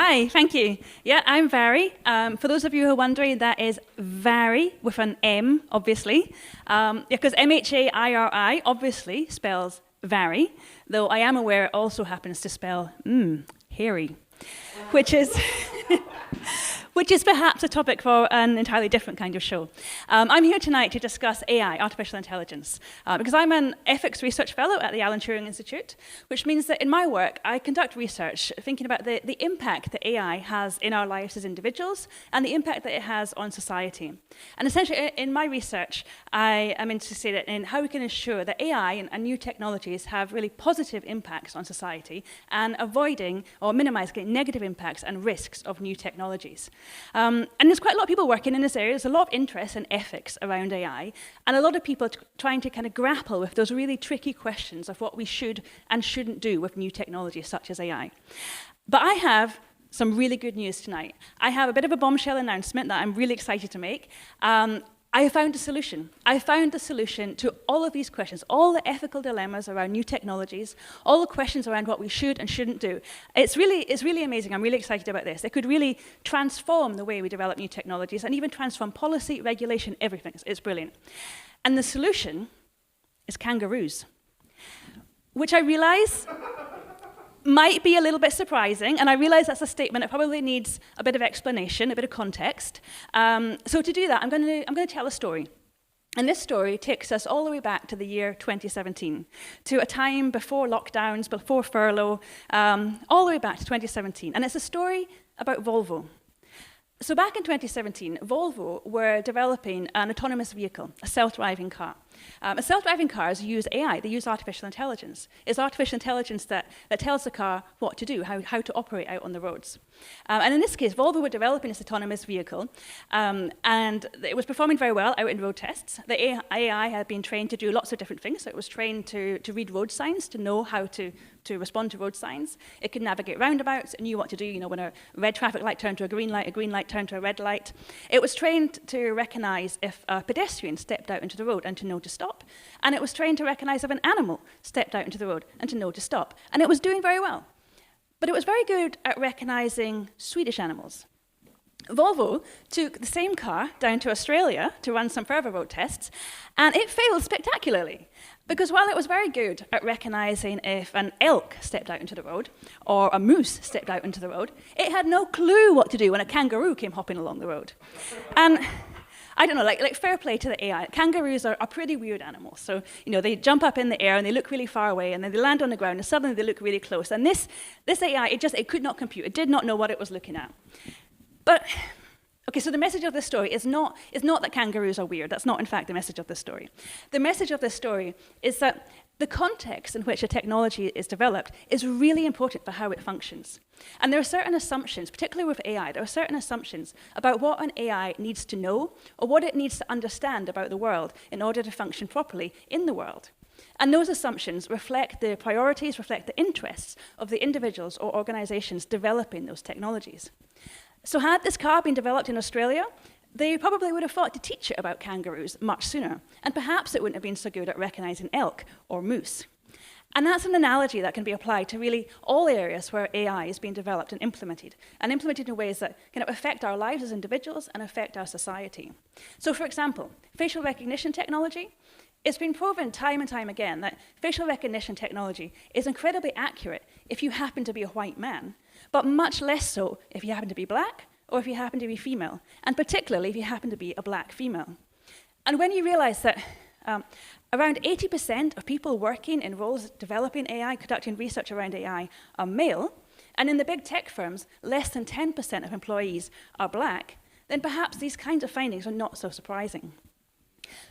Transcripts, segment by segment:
Hi, thank you. Yeah, I'm Mhairi. For those of you who are wondering, that is Mhairi with an M, obviously. Because Mhairi obviously spells Mhairi, though I am aware it also happens to spell hairy, which is which is perhaps a topic for an entirely different kind of show. I'm here tonight to discuss AI, artificial intelligence, because I'm an ethics research fellow at the Alan Turing Institute, which means that in my work, I conduct research thinking about the impact that AI has in our lives as individuals and the impact that it has on society. And essentially, in my research, I am interested in how we can ensure that AI and new technologies have really positive impacts on society and avoiding or minimizing negative impacts and risks of new technologies. And there's quite a lot of people working in this area. There's a lot of interest in ethics around AI, and a lot of people trying to kind of grapple with those really tricky questions of what we should and shouldn't do with new technologies such as AI. But I have some really good news tonight. I have a bit of a bombshell announcement that I'm really excited to make. I have found a solution. I found the solution to all of these questions, all the ethical dilemmas around new technologies, all the questions around what we should and shouldn't do. It's really amazing. I'm really excited about this. It could really transform the way we develop new technologies and even transform policy, regulation, everything. It's brilliant. And the solution is kangaroos, which I realize might be a little bit surprising, and I realize that's a statement that probably needs a bit of explanation, a bit of context. So to do that, I'm going to tell a story. And this story takes us all the way back to the year 2017, to a time before lockdowns, before furlough, all the way back to 2017. And it's a story about Volvo. So back in 2017, Volvo were developing an autonomous vehicle, a self-driving car. Self-driving cars use AI, they use artificial intelligence. It's artificial intelligence that tells the car what to do, how to operate out on the roads. And in this case, Volvo were developing this autonomous vehicle, and it was performing very well out in road tests. The AI had been trained to do lots of different things. So it was trained to read road signs, to know how to respond to road signs. It could navigate roundabouts, it knew what to do, when a red traffic light turned to a green light turned to a red light. It was trained to recognize if a pedestrian stepped out into the road and to know to stop. And it was trained to recognize if an animal stepped out into the road and to know to stop. And it was doing very well. But it was very good at recognizing Swedish animals. Volvo took the same car down to Australia to run some further road tests, and it failed spectacularly. Because while it was very good at recognizing if an elk stepped out into the road or a moose stepped out into the road, it had no clue what to do when a kangaroo came hopping along the road. And I don't know, like fair play to the AI. Kangaroos are pretty weird animals. So, they jump up in the air and they look really far away, and then they land on the ground and suddenly they look really close. And this AI, it could not compute. It did not know what it was looking at. But okay, so the message of this story is not that kangaroos are weird. That's not, in fact, the message of this story. The message of this story is that the context in which a technology is developed is really important for how it functions. And there are certain assumptions, particularly with AI, there are certain assumptions about what an AI needs to know or what it needs to understand about the world in order to function properly in the world. And those assumptions reflect the priorities, reflect the interests of the individuals or organizations developing those technologies. So had this car been developed in Australia, they probably would have thought to teach it about kangaroos much sooner, and perhaps it wouldn't have been so good at recognizing elk or moose. And that's an analogy that can be applied to really all areas where AI is being developed and implemented in ways that can affect our lives as individuals and affect our society. So for example, facial recognition technology, it's been proven time and time again that facial recognition technology is incredibly accurate if you happen to be a white man, but much less so if you happen to be black or if you happen to be female, and particularly if you happen to be a black female. And when you realize that around 80% of people working in roles developing AI, conducting research around AI, are male, and in the big tech firms, less than 10% of employees are black, then perhaps these kinds of findings are not so surprising.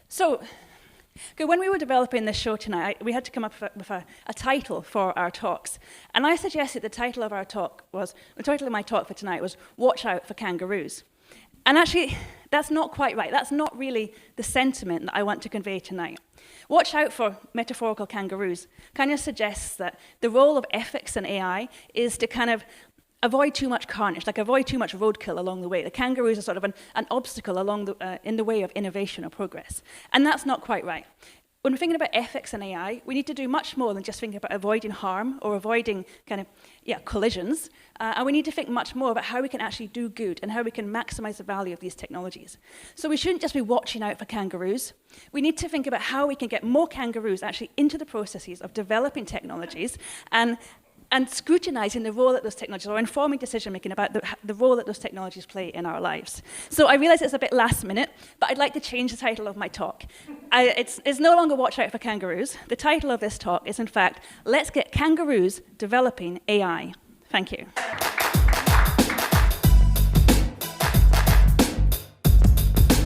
So, when we were developing this show tonight, we had to come up with a title for our talks. And I suggested the title of my talk for tonight was Watch Out for Kangaroos. And actually, that's not quite right. That's not really the sentiment that I want to convey tonight. Watch out for metaphorical kangaroos kind of suggests that the role of ethics in AI is to kind of avoid too much carnage, like avoid too much roadkill along the way. The kangaroos are sort of an obstacle in the way of innovation or progress. And that's not quite right. when we're thinking about ethics in AI, we need to do much more than just thinking about avoiding harm or avoiding collisions. And we need to think much more about how we can actually do good and how we can maximize the value of these technologies. So we shouldn't just be watching out for kangaroos. We need to think about how we can get more kangaroos actually into the processes of developing technologies and scrutinizing the role that those technologies, or informing decision-making about the role that those technologies play in our lives. So I realize it's a bit last minute, but I'd like to change the title of my talk. It's no longer Watch Out for Kangaroos. The title of this talk is, in fact, Let's Get Kangaroos Developing AI. Thank you.